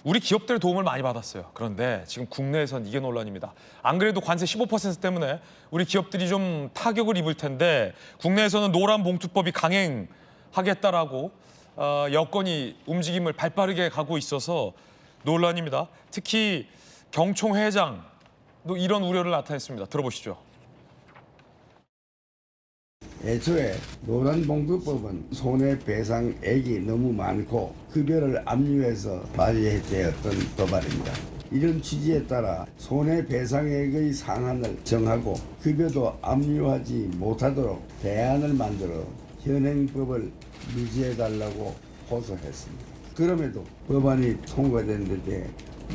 우리 기업들의 도움을 많이 받았어요. 그런데 지금 국내에선 이게 논란입니다. 안 그래도 관세 15% 때문에 우리 기업들이 좀 타격을 입을 텐데 국내에서는 노란봉투법이 강행하겠다라고 여건이 움직임을 발빠르게 가고 있어서 논란입니다. 특히 경총 회장도 이런 우려를 나타냈습니다. 들어보시죠. 애초에 노란봉투법은 손해배상액이 너무 많고 급여를 압류해서 발의되었던 법안입니다. 이런 취지에 따라 손해배상액의 상한을 정하고 급여도 압류하지 못하도록 대안을 만들어 현행법을 유지해달라고 호소했습니다. 그럼에도 법안이 통과된 데 대해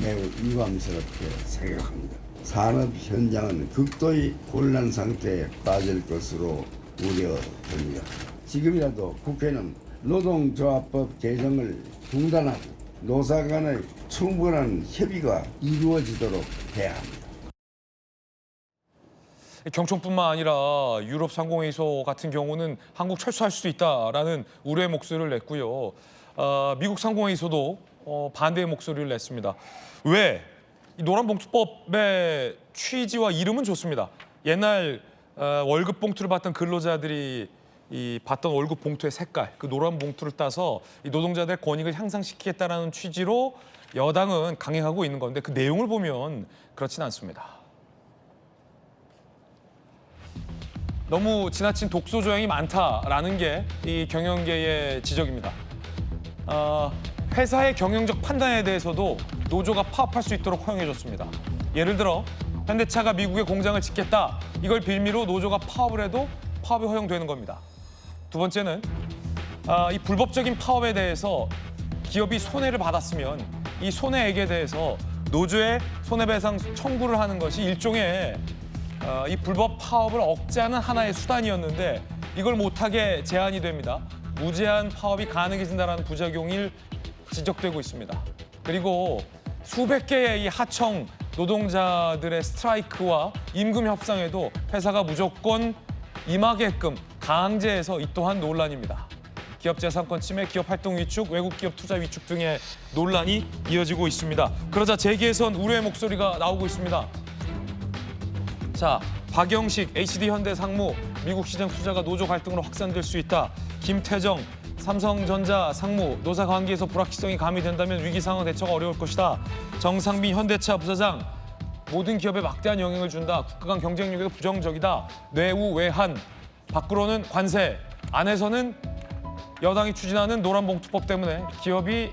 매우 유감스럽게 생각합니다. 산업 현장은 극도의 곤란 상태에 빠질 것으로 우려됩니다. 지금이라도 국회는 노동조합법 개정을 중단하고 노사 간의 충분한 협의가 이루어지도록 해야 합니다. 경총뿐만 아니라 유럽 상공회의소 같은 경우는 한국 철수할 수도 있다라는 우려의 목소리를 냈고요. 미국 상공회의소도 반대의 목소리를 냈습니다. 왜? 이 노란봉투법의 취지와 이름은 좋습니다. 옛날 월급 봉투를 받던 근로자들이 받던 월급 봉투의 색깔, 그 노란 봉투를 따서 이 노동자들의 권익을 향상시키겠다는 취지로 여당은 강행하고 있는 건데 그 내용을 보면 그렇진 않습니다. 너무 지나친 독소 조항이 많다라는 게 이 경영계의 지적입니다. 회사의 경영적 판단에 대해서도 노조가 파업할 수 있도록 허용해줬습니다. 예를 들어 현대차가 미국에 공장을 짓겠다. 이걸 빌미로 노조가 파업을 해도 파업이 허용되는 겁니다. 두 번째는 이 불법적인 파업에 대해서 기업이 손해를 받았으면 이 손해액에 대해서 노조에 손해배상 청구를 하는 것이 일종의 이 불법 파업을 억제하는 하나의 수단이었는데 이걸 못하게 제한이 됩니다. 무제한 파업이 가능해진다는 부작용이 지적되고 있습니다. 그리고 수백 개의 이 하청 노동자들의 스트라이크와 임금 협상에도 회사가 무조건 임하게끔 강제해서 이 또한 논란입니다. 기업 재산권 침해, 기업 활동 위축, 외국 기업 투자 위축 등의 논란이 이어지고 있습니다. 그러자 재계에선 우려의 목소리가 나오고 있습니다. 자, 박영식 HD 현대 상무, 미국 시장 투자가 노조 갈등으로 확산될 수 있다. 김태정 삼성전자 상무, 노사 관계에서 불확실성이 가미된다면 위기 상황 대처가 어려울 것이다. 정상빈 현대차 부사장, 모든 기업에 막대한 영향을 준다. 국가 간 경쟁력에도 부정적이다. 내우 외한, 밖으로는 관세, 안에서는 여당이 추진하는 노란봉투법 때문에 기업이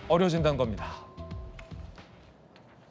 어려워진다는 겁니다.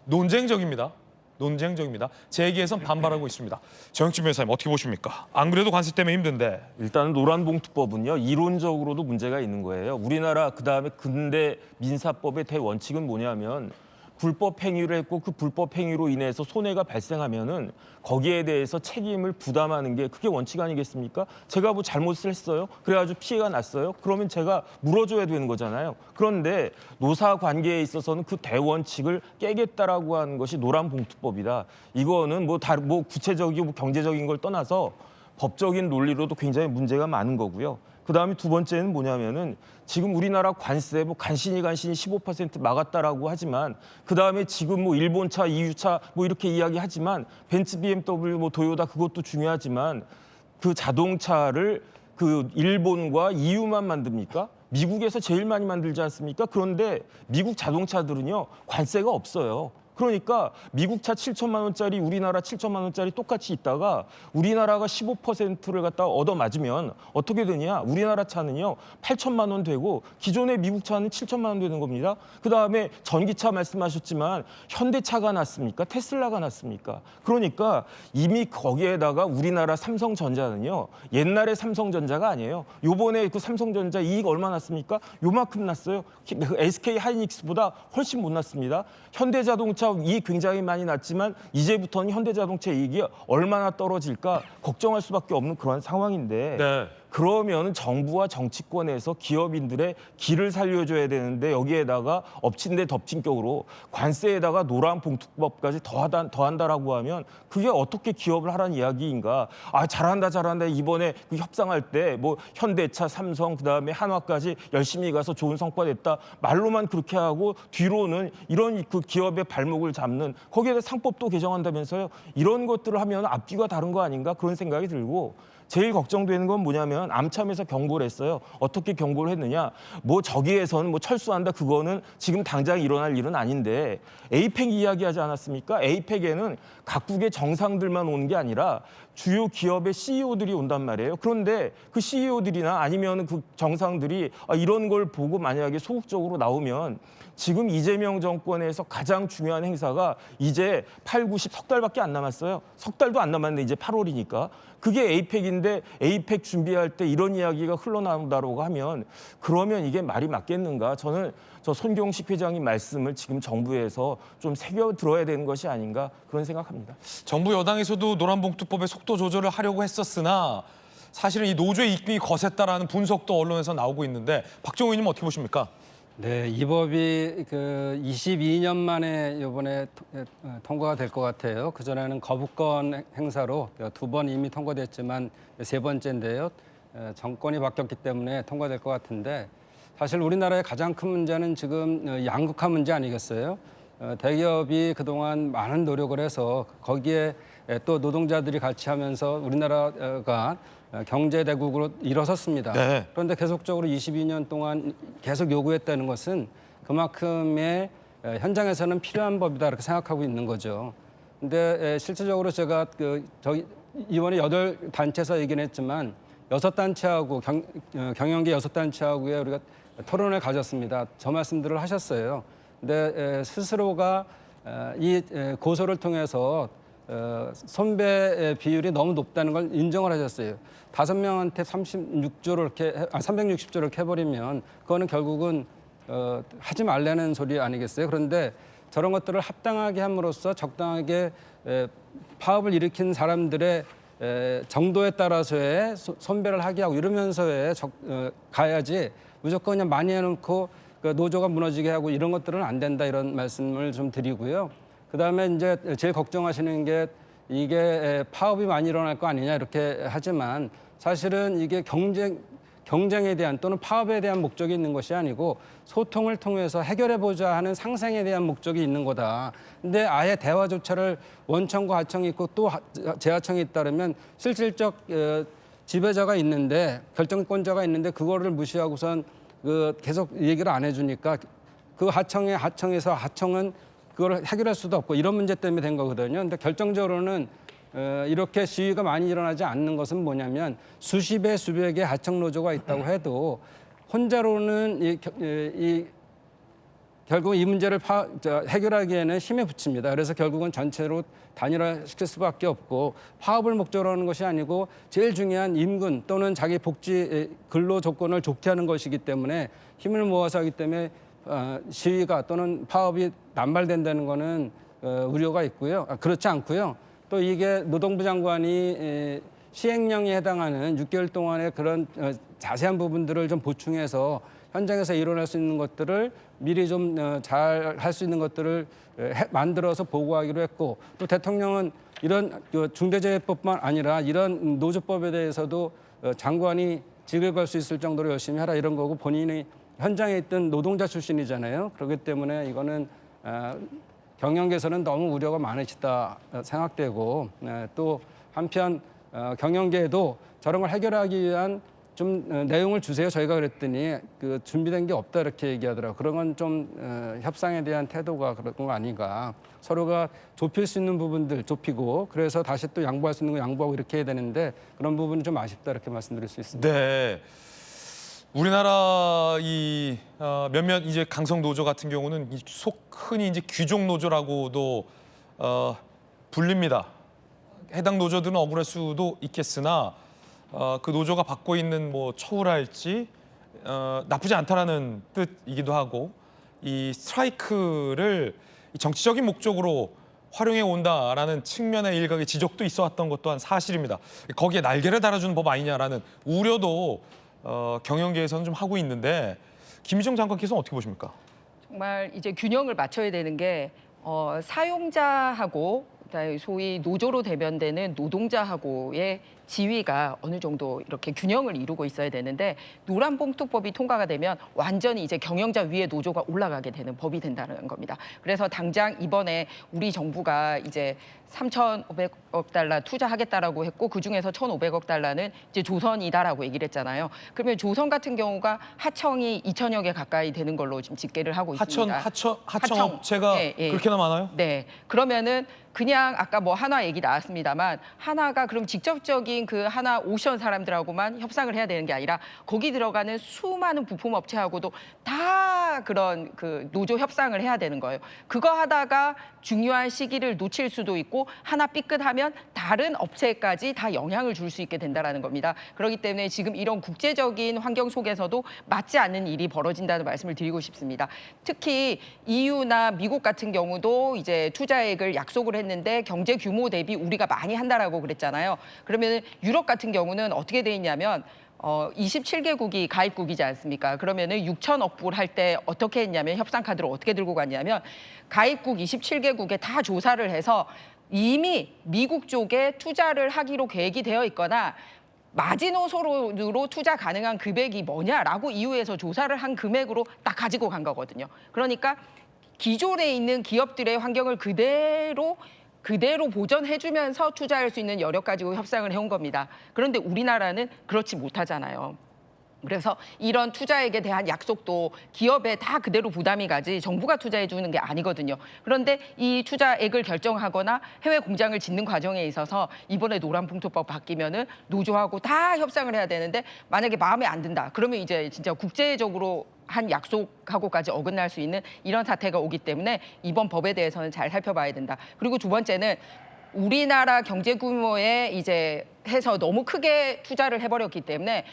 논쟁적입니다. 논쟁적입니다. 재계에선 반발하고 있습니다. 정영진 변호사님 어떻게 보십니까? 안 그래도 관세 때문에 힘든데. 일단 노란봉투법은요. 이론적으로도 문제가 있는 거예요. 우리나라 그다음에 근대 민사법의 대원칙은 뭐냐면 불법 행위를 했고 그 불법 행위로 인해서 손해가 발생하면은 거기에 대해서 책임을 부담하는 게 그게 원칙 아니겠습니까? 제가 뭐 잘못을 했어요. 그래가지고 피해가 났어요. 그러면 제가 물어줘야 되는 거잖아요. 그런데 노사 관계에 있어서는 그 대원칙을 깨겠다라고 하는 것이 노란봉투법이다. 이거는 뭐 구체적이고 뭐 경제적인 걸 떠나서 법적인 논리로도 굉장히 문제가 많은 거고요. 그다음에 두 번째는 뭐냐면은 지금 우리나라 관세 뭐 간신히 15% 막았다라고 하지만 그다음에 지금 뭐 일본차, EU차 뭐 이렇게 이야기하지만 벤츠, BMW, 뭐 도요타 그것도 중요하지만 그 자동차를 그 일본과 EU만 만듭니까? 미국에서 제일 많이 만들지 않습니까? 그런데 미국 자동차들은요 관세가 없어요. 그러니까 미국 차 7천만 원짜리 우리나라 7천만 원짜리 똑같이 있다가 우리나라가 15%를 갖다 얻어맞으면 어떻게 되냐? 우리나라 차는요 8천만 원 되고 기존의 미국 차는 7천만 원 되는 겁니다. 그다음에 전기차 말씀하셨지만 현대차가 났습니까? 테슬라가 났습니까? 그러니까 이미 거기에다가 우리나라 삼성전자는요 옛날의 삼성전자가 아니에요. 요번에 그 삼성전자 이익 얼마 났습니까? 요만큼 났어요. SK 하이닉스보다 훨씬 못 났습니다. 현대자동차 이익 굉장히 많이 났지만 이제부터는 현대자동차 이익이 얼마나 떨어질까 걱정할 수밖에 없는 그런 상황인데 네. 그러면 정부와 정치권에서 기업인들의 길을 살려줘야 되는데 여기에다가 엎친 데 덮친 격으로 관세에다가 노란봉투법까지 더한다라고 하면 그게 어떻게 기업을 하라는 이야기인가? 아, 잘한다 이번에 그 협상할 때 뭐 현대차, 삼성 그다음에 한화까지 열심히 가서 좋은 성과 냈다 말로만 그렇게 하고 뒤로는 이런 그 기업의 발목을 잡는 거기에다 상법도 개정한다면서요. 이런 것들을 하면 앞뒤가 다른 거 아닌가 그런 생각이 들고 제일 걱정되는 건 뭐냐면 암참에서 경고를 했어요. 어떻게 경고를 했느냐? 뭐 저기에서는 뭐 철수한다 그거는 지금 당장 일어날 일은 아닌데 에이펙 이야기하지 않았습니까? 에이펙에는 각국의 정상들만 오는 게 아니라 주요 기업의 CEO들이 온단 말이에요. 그런데 그 CEO들이나 아니면 그 정상들이 이런 걸 보고 만약에 소극적으로 나오면 지금 이재명 정권에서 가장 중요한 행사가 이제 8, 90, 석 달밖에 안 남았어요. 석 달도 안 남았는데 이제 8월이니까. 그게 에이펙인데 에이펙 준비할 때 이런 이야기가 흘러나온다고 하면 그러면 이게 말이 맞겠는가? 저는 저 손경식 회장님 말씀을 지금 정부에서 좀 새겨 들어야 되는 것이 아닌가 그런 생각합니다. 정부 여당에서도 노란봉투법의 속도 조절을 하려고 했었으나 사실은 이 노조의 입김이 거셌다라는 분석도 언론에서 나오고 있는데 박정우 의원님 어떻게 보십니까? 네, 이 법이 그 22년 만에 이번에 통과가 될 것 같아요. 그전에는 거부권 행사로 2번 이미 통과됐지만 3번째인데요. 정권이 바뀌었기 때문에 통과될 것 같은데 사실 우리나라의 가장 큰 문제는 지금 양극화 문제 아니겠어요? 대기업이 그동안 많은 노력을 해서 거기에 또 노동자들이 같이 하면서 우리나라가 경제 대국으로 일어섰습니다. 네. 그런데 계속적으로 22년 동안 계속 요구했다는 것은 그만큼의 현장에서는 필요한 법이다 이렇게 생각하고 있는 거죠. 근데 실질적으로 제가 이번에 8단체에서 얘기는 했지만 6단체하고 경영계 6단체하고의 우리가 토론을 가졌습니다. 저 말씀들을 하셨어요. 근데 스스로가 이 고소를 통해서 손배 비율이 너무 높다는 걸 인정을 하셨어요. 5명한테 360조를 이렇게 해버리면 그거는 결국은 하지 말라는 소리 아니겠어요? 그런데 저런 것들을 합당하게 함으로써 적당하게 파업을 일으킨 사람들의 정도에 따라서의 손배를 하게 하고 이러면서의 가야지 무조건 그냥 많이 해놓고 그 노조가 무너지게 하고 이런 것들은 안 된다 이런 말씀을 좀 드리고요. 그다음에 이제 제일 걱정하시는 게 이게 파업이 많이 일어날 거 아니냐 이렇게 하지만 사실은 이게 경쟁에 대한 또는 파업에 대한 목적이 있는 것이 아니고 소통을 통해서 해결해보자 하는 상생에 대한 목적이 있는 거다. 근데 아예 대화조차를 원청과 하청이 있고 또 재하청이 잇따르면 실질적 지배자가 있는데 결정권자가 있는데 그거를 무시하고선 계속 얘기를 안 해주니까 그 하청에서 하청은 그걸 해결할 수도 없고 이런 문제 때문에 된 거거든요. 근데 결정적으로는 이렇게 시위가 많이 일어나지 않는 것은 뭐냐면 수십 배, 수백 개 하청 노조가 있다고 해도 혼자로는 결국 이 문제를 해결하기에는 힘에 부칩니다. 그래서 결국은 전체로 단일화시킬 수밖에 없고 파업을 목적으로 하는 것이 아니고 제일 중요한 임금 또는 자기 복지 근로 조건을 좋게 하는 것이기 때문에 힘을 모아서 하기 때문에 시위가 또는 파업이 남발된다는 거는 우려가 있고요. 그렇지 않고요. 또 이게 노동부 장관이 시행령에 해당하는 6개월 동안의 그런 자세한 부분들을 좀 보충해서 현장에서 일어날 수 있는 것들을 미리 좀 잘 할 수 있는 것들을 만들어서 보고하기로 했고 또 대통령은 이런 중대재해법만 아니라 이런 노조법에 대해서도 장관이 직을 걸 수 있을 정도로 열심히 하라 이런 거고 본인이 현장에 있던 노동자 출신이잖아요. 그렇기 때문에 이거는 경영계에서는 너무 우려가 많으시다 생각되고 또 한편 경영계에도 저런 걸 해결하기 위한 좀 내용을 주세요. 저희가 그랬더니 준비된 게 없다 이렇게 얘기하더라고요. 그런 건 좀 협상에 대한 태도가 그런 거 아닌가. 서로가 좁힐 수 있는 부분들 좁히고 그래서 다시 또 양보할 수 있는 거 양보하고 이렇게 해야 되는데 그런 부분은 좀 아쉽다 이렇게 말씀드릴 수 있습니다. 네. 우리나라 몇몇 이제 강성 노조 같은 경우는 흔히 이제 귀족 노조라고도 불립니다. 해당 노조들은 억울할 수도 있겠으나 그 노조가 받고 있는 뭐 처우랄지 나쁘지 않다라는 뜻이기도 하고 이 스트라이크를 정치적인 목적으로 활용해 온다라는 측면의 일각의 지적도 있어왔던 것 또한 사실입니다. 거기에 날개를 달아주는 법 아니냐라는 우려도 경영계에서는 좀 하고 있는데 김희정 장관께서는 어떻게 보십니까? 정말 이제 균형을 맞춰야 되는 게 사용자하고 그다음에 소위 노조로 대변되는 노동자하고의 지위가 어느 정도 이렇게 균형을 이루고 있어야 되는데 노란봉투법이 통과가 되면 완전히 이제 경영자 위에 노조가 올라가게 되는 법이 된다는 겁니다. 그래서 당장 이번에 우리 정부가 이제 3,500억 달러 투자하겠다라고 했고 그중에서 1,500억 달러는 이제 조선이다라고 얘기를 했잖아요. 그러면 조선 같은 경우가 하청이 2,000여 개 가까이 되는 걸로 지금 집계를 하고 있습니다. 하청업체가 그렇게나 많아요? 네. 그러면은 그냥 아까 뭐 한화 얘기 나왔습니다만 한화가 그럼 직접적인 그 한화 오션 사람들하고만 협상을 해야 되는 게 아니라 거기 들어가는 수많은 부품 업체하고도 다 그런 그 노조 협상을 해야 되는 거예요. 그거 하다가 중요한 시기를 놓칠 수도 있고 하나 삐끗하면 다른 업체까지 다 영향을 줄 수 있게 된다라는 겁니다. 그렇기 때문에 지금 이런 국제적인 환경 속에서도 맞지 않는 일이 벌어진다는 말씀을 드리고 싶습니다. 특히 EU나 미국 같은 경우도 이제 투자액을 약속을 했는데 경제 규모 대비 우리가 많이 한다라고 그랬잖아요. 그러면 유럽 같은 경우는 어떻게 돼 있냐면 27개국이 가입국이지 않습니까? 그러면은 6천억 불 할 때 어떻게 했냐면 협상 카드를 어떻게 들고 갔냐면 가입국 27개국에 다 조사를 해서 이미 미국 쪽에 투자를 하기로 계획이 되어 있거나 마지노선으로 투자 가능한 금액이 뭐냐라고 EU에서 조사를 한 금액으로 딱 가지고 간 거거든요. 그러니까 기존에 있는 기업들의 환경을 그대로 보전해주면서 투자할 수 있는 여력 가지고 협상을 해온 겁니다. 그런데 우리나라는 그렇지 못하잖아요. 그래서 이런 투자액에 대한 약속도 기업에 다 그대로 부담이 가지 정부가 투자해 주는 게 아니거든요. 그런데 이 투자액을 결정하거나 해외 공장을 짓는 과정에 있어서 이번에 노란봉투법 바뀌면은 노조하고 다 협상을 해야 되는데 만약에 마음에 안 든다. 그러면 이제 진짜 국제적으로 한 약속하고까지 어긋날 수 있는 이런 사태가 오기 때문에 이번 법에 대해서는 잘 살펴봐야 된다. 그리고 두 번째는 우리나라 경제 규모에 이제 해서 너무 크게 투자를 해버렸기 때문에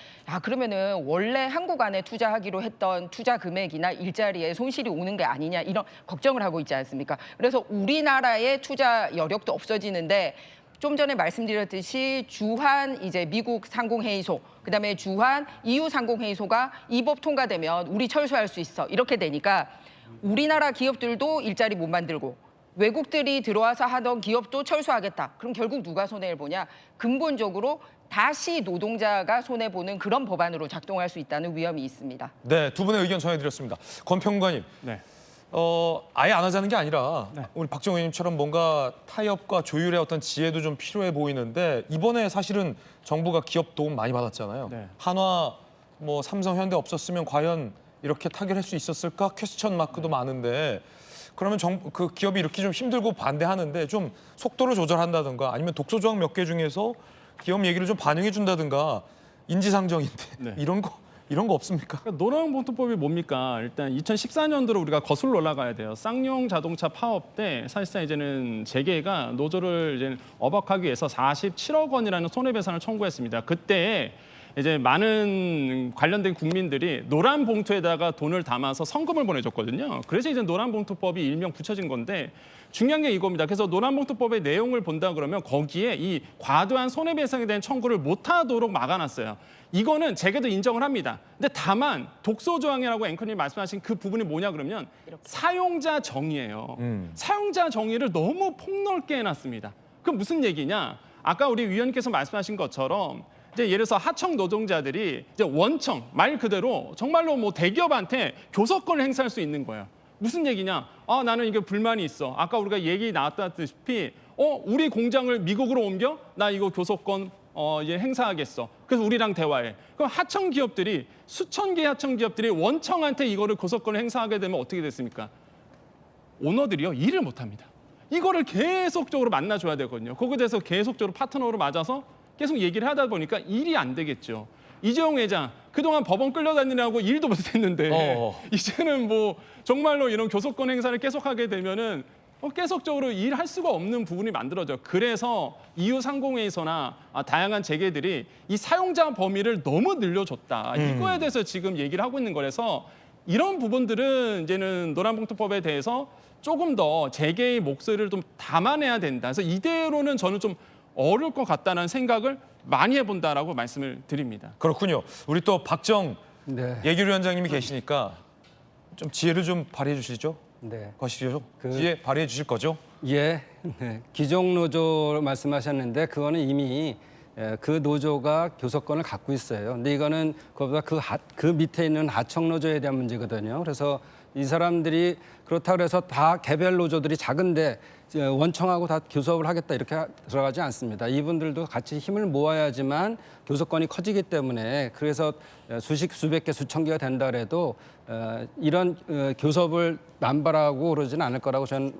그러면은 원래 한국 안에 투자하기로 했던 투자 금액이나 일자리에 손실이 오는 게 아니냐 이런 걱정을 하고 있지 않습니까? 그래서 우리나라의 투자 여력도 없어지는데 좀 전에 말씀드렸듯이 주한 이제 미국 상공회의소, 그다음에 주한 EU 상공회의소가 이 법 통과되면 우리 철수할 수 있어 이렇게 되니까 우리나라 기업들도 일자리 못 만들고. 외국들이 들어와서 하던 기업도 철수하겠다. 그럼 결국 누가 손해를 보냐? 근본적으로 다시 노동자가 손해보는 그런 법안으로 작동할 수 있다는 위험이 있습니다. 네, 두 분의 의견 전해드렸습니다. 권 평론가님, 네. 아예 안 하자는 게 아니라 네. 우리 박정호 의원님처럼 뭔가 타협과 조율의 어떤 지혜도 좀 필요해 보이는데 이번에 사실은 정부가 기업 도움 많이 받았잖아요. 네. 한화, 뭐 삼성, 현대 없었으면 과연 이렇게 타결할 수 있었을까? 퀘스천 마크도 많은데 그러면 그 기업이 이렇게 좀 힘들고 반대하는데 좀 속도를 조절한다든가 아니면 독소조항 몇 개 중에서 기업 얘기를 좀 반영해 준다든가 인지상정인데 네. 이런 거 없습니까? 그러니까 노란봉투법이 뭡니까? 일단 2014년도로 우리가 거슬러 올라가야 돼요. 쌍용 자동차 파업 때 사실상 이제는 재계가 노조를 이제 억압하기 위해서 47억 원이라는 손해배상을 청구했습니다. 그때 이제 많은 관련된 국민들이 노란 봉투에다가 돈을 담아서 성금을 보내줬거든요. 그래서 이제 노란봉투법이 일명 붙여진 건데 중요한 게 이겁니다. 그래서 노란봉투법의 내용을 본다 그러면 거기에 이 과도한 손해배상에 대한 청구를 못하도록 막아놨어요. 이거는 재계도 인정을 합니다. 근데 다만 독소조항이라고 앵커님 말씀하신 그 부분이 뭐냐 그러면 사용자 정의예요. 사용자 정의를 너무 폭넓게 해놨습니다. 그럼 무슨 얘기냐? 아까 우리 위원님께서 말씀하신 것처럼 이제 예를 들어서 하청 노동자들이 이제 원청 말 그대로 정말로 뭐 대기업한테 교섭권을 행사할 수 있는 거예요. 무슨 얘기냐? 나는 이게 불만이 있어. 아까 우리가 얘기 나왔다시피 우리 공장을 미국으로 옮겨? 나 이거 교섭권 행사하겠어. 그래서 우리랑 대화해. 그럼 하청 기업들이 수천 개의 하청 기업들이 원청한테 이거를 교섭권을 행사하게 되면 어떻게 됐습니까? 오너들이요 일을 못 합니다. 이거를 계속적으로 만나줘야 되거든요. 거기에 대해서 계속적으로 파트너로 맞아서 계속 얘기를 하다 보니까 일이 안 되겠죠. 이재용 회장 그동안 법원 끌려다니느라고 일도 못했는데 이제는 뭐 정말로 이런 교섭권 행사를 계속하게 되면은 계속적으로 일할 수가 없는 부분이 만들어져요. 그래서 EU 상공회의소나 다양한 재계들이 이 사용자 범위를 너무 늘려줬다. 이거에 대해서 지금 얘기를 하고 있는 거라서 이런 부분들은 이제는 노란봉투법에 대해서 조금 더 재계의 목소리를 좀 담아내야 된다. 그래서 이대로는 저는 좀 어려울 것 같다는 생각을 많이 해본다라고 말씀을 드립니다. 그렇군요. 우리 또 박정 네. 예결위원장님이 계시니까 좀 지혜를 좀 발휘해 주시죠. 네. 거시죠. 지혜 발휘해 주실 거죠? 예, 네. 기종 노조 말씀하셨는데 그거는 이미 그 노조가 교섭권을 갖고 있어요. 근데 이거는 그보다 그 밑에 있는 하청 노조에 대한 문제거든요. 그래서 이 사람들이 그렇다고 해서 다 개별 노조들이 작은데 원청하고 다 교섭을 하겠다 이렇게 들어가지 않습니다. 이분들도 같이 힘을 모아야지만 교섭권이 커지기 때문에 그래서 수백 개, 수천 개가 된다 그래도 이런 교섭을 남발하고 그러지는 않을 거라고 저는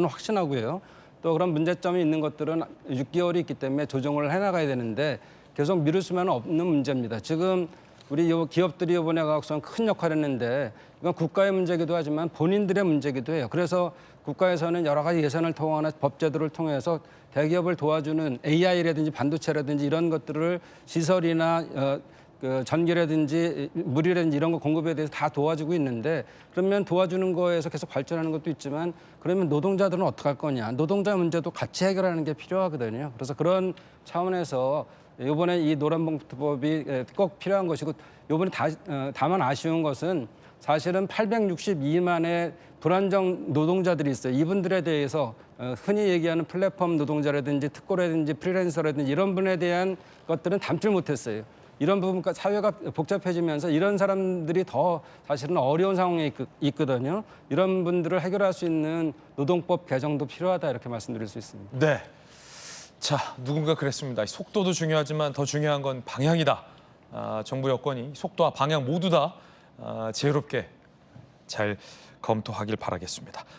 확신하고요. 또 그런 문제점이 있는 것들은 6개월이 있기 때문에 조정을 해나가야 되는데 계속 미룰 수는 없는 문제입니다. 지금 우리 기업들이 이번에 가서 큰 역할을 했는데 이건 국가의 문제기도 하지만 본인들의 문제기도 해요. 그래서 국가에서는 여러 가지 예산을 통하거나 법제도를 통해서 대기업을 도와주는 AI라든지 반도체라든지 이런 것들을 시설이나 그 전기라든지 물이라든지 이런 거 공급에 대해서 다 도와주고 있는데 그러면 도와주는 거에서 계속 발전하는 것도 있지만 그러면 노동자들은 어떻게 할 거냐. 노동자 문제도 같이 해결하는 게 필요하거든요. 그래서 그런 차원에서 이번에 이 노란봉투법이 꼭 필요한 것이고 이번에 다만 아쉬운 것은 사실은 862만의 불안정 노동자들이 있어요. 이분들에 대해서 흔히 얘기하는 플랫폼 노동자라든지 특고라든지 프리랜서라든지 이런 분에 대한 것들은 담질 못했어요. 이런 부분까지 사회가 복잡해지면서 이런 사람들이 더 사실은 어려운 상황에 있거든요. 이런 분들을 해결할 수 있는 노동법 개정도 필요하다 이렇게 말씀드릴 수 있습니다. 네. 자, 누군가 그랬습니다. 속도도 중요하지만 더 중요한 건 방향이다. 정부 여권이 속도와 방향 모두 다 지혜롭게 잘 검토하길 바라겠습니다.